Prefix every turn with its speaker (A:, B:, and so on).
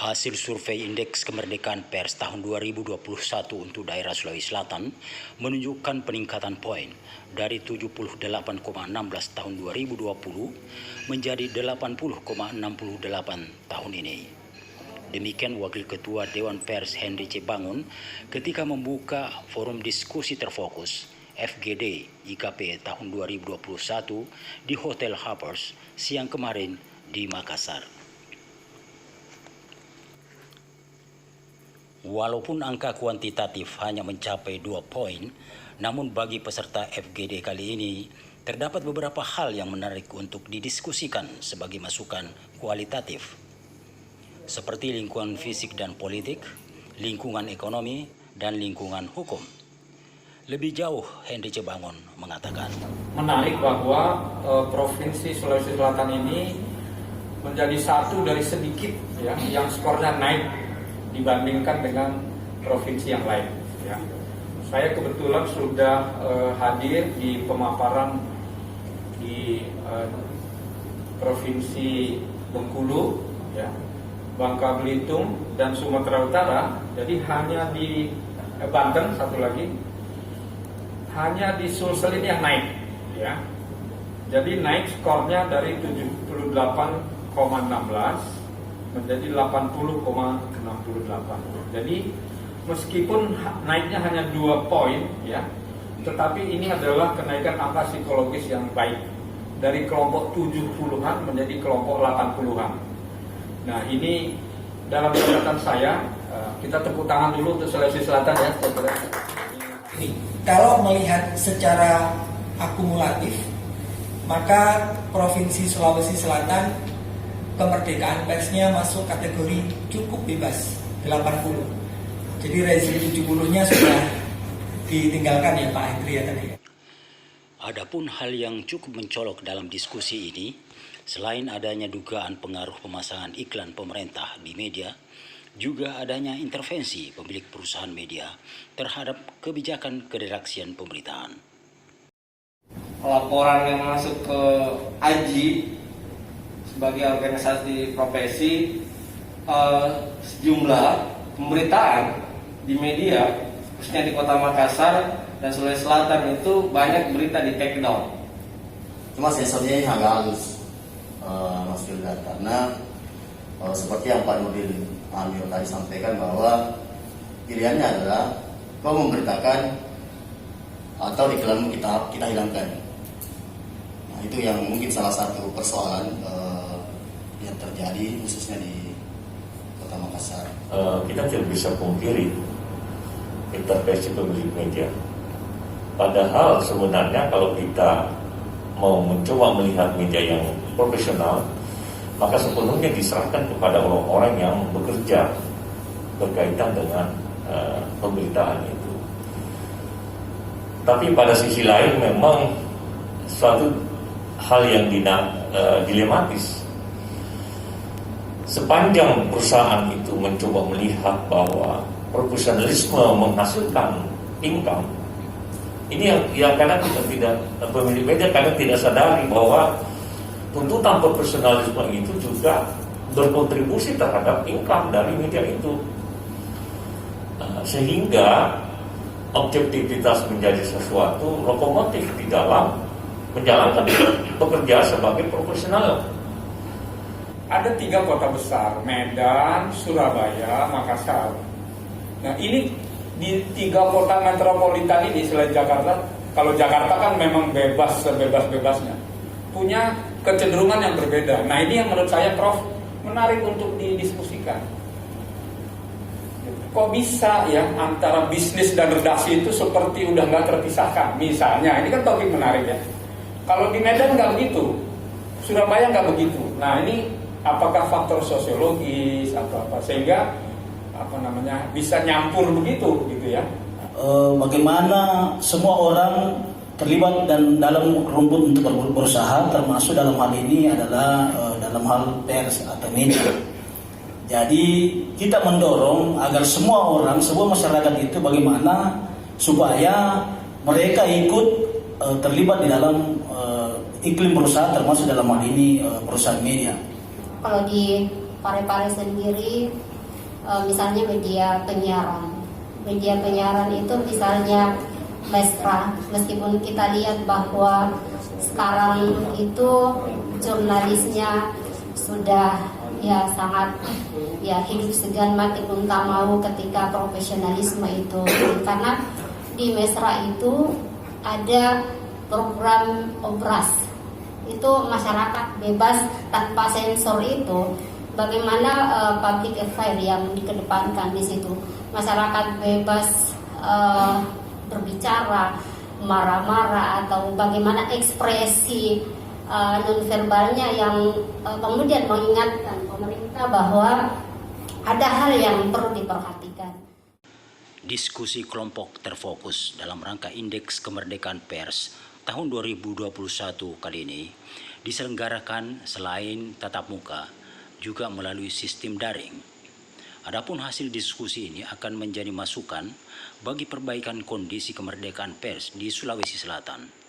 A: Hasil survei Indeks Kemerdekaan Pers tahun 2021 untuk daerah Sulawesi Selatan menunjukkan peningkatan poin dari 78,16 tahun 2020 menjadi 80,68 tahun ini. Demikian Wakil Ketua Dewan Pers Henry C. Bangun ketika membuka forum diskusi terfokus FGD IKP tahun 2021 di Hotel Harpers siang kemarin di Makassar. Walaupun angka kuantitatif hanya mencapai 2 poin, namun bagi peserta FGD kali ini terdapat beberapa hal yang menarik untuk didiskusikan sebagai masukan kualitatif, seperti lingkungan fisik dan politik, lingkungan ekonomi, dan lingkungan hukum. Lebih jauh, Henry C. Bangun mengatakan,
B: menarik bahwa Provinsi Sulawesi Selatan ini menjadi satu dari sedikit ya, yang skornya naik dibandingkan dengan provinsi yang lain. Ya. Saya kebetulan sudah hadir di pemaparan di Provinsi Bengkulu, ya, Bangka Belitung, dan Sumatera Utara. Jadi hanya di Banten satu lagi, hanya di Sulsel ini yang naik. Ya. Jadi naik skornya dari 78,16 menjadi 80,68. Jadi meskipun naiknya hanya 2 poin ya, tetapi ini adalah kenaikan angka psikologis yang baik dari kelompok 70-an menjadi kelompok 80-an. Nah, ini dalam catatan saya, kita tepuk tangan dulu untuk Sulawesi Selatan ya, saudara.
C: Kalau melihat secara akumulatif, maka Provinsi Sulawesi Selatan kemerdekaan persnya masuk kategori cukup bebas 80. Jadi rezim 70-nya sudah ditinggalkan ya Pak Henry ya tadi.
A: Adapun hal yang cukup mencolok dalam diskusi ini, selain adanya dugaan pengaruh pemasangan iklan pemerintah di media, juga adanya intervensi pemilik perusahaan media terhadap kebijakan keredaksian pemberitaan.
D: Laporan yang masuk ke AJI sebagai organisasi profesi, sejumlah pemberitaan di media, khususnya di Kota Makassar dan Sulawesi Selatan itu banyak berita di take down.
E: Cuma sensornya ini agak halus, Mas Firda, karena seperti yang Pak Nurdin Amir tadi sampaikan bahwa pilihannya adalah kau memberitakan atau iklanmu kita hilangkan. Nah, itu yang mungkin salah satu persoalan yang terjadi khususnya di Kota Makassar.
F: Kita tidak bisa pungkiri intervensi pemilik media. Padahal sebenarnya kalau kita mau mencoba melihat media yang profesional, maka sepenuhnya diserahkan kepada orang-orang yang bekerja berkaitan dengan pemberitaan itu. Tapi pada sisi lain memang suatu hal yang dilematis. Sepanjang perusahaan itu mencoba melihat bahwa profesionalisme menghasilkan income, ini yang kadang kita tidak, pemilik media kadang tidak sadari bahwa tuntutan profesionalisme itu juga berkontribusi terhadap income dari media itu, sehingga objektivitas menjadi sesuatu lokomotif di dalam menjalankan pekerja sebagai profesional.
B: Ada 3 kota besar, Medan, Surabaya, Makassar. Nah, ini di 3 kota metropolitan ini selain Jakarta, kalau Jakarta kan memang bebas sebebas-bebasnya, punya kecenderungan yang berbeda. Nah, ini yang menurut saya, Prof, menarik untuk didiskusikan. Kok bisa ya antara bisnis dan redaksi itu seperti udah nggak terpisahkan? Misalnya, ini kan topik menarik ya. Kalau di Medan nggak begitu, Surabaya nggak begitu. Nah, ini apakah faktor sosiologis atau apa sehingga bisa nyampur begitu gitu ya?
C: Bagaimana semua orang terlibat dan dalam rumput untuk berusaha, termasuk dalam hal ini adalah dalam hal pers atau media. Jadi kita mendorong agar semua orang, semua masyarakat itu bagaimana supaya mereka ikut terlibat di dalam iklim perusahaan, termasuk dalam hal ini perusahaan media.
G: Kalau di Parepare sendiri misalnya media penyiaran. Media penyiaran itu misalnya Mesra, meskipun kita lihat bahwa sekarang itu jurnalisnya sudah ya sangat ya hidup segan mati pun tak mau ketika profesionalisme itu, karena di Mesra itu ada program obras, itu masyarakat bebas tanpa sensor. Itu bagaimana public affair yang dikedepankan di situ, masyarakat bebas berbicara, marah-marah, atau bagaimana ekspresi nonverbalnya yang kemudian mengingatkan pemerintah bahwa ada hal yang perlu diperhatikan.
A: Diskusi kelompok terfokus dalam rangka Indeks Kemerdekaan Pers tahun 2021 kali ini diselenggarakan selain tatap muka juga melalui sistem daring. Adapun hasil diskusi ini akan menjadi masukan bagi perbaikan kondisi kemerdekaan pers di Sulawesi Selatan.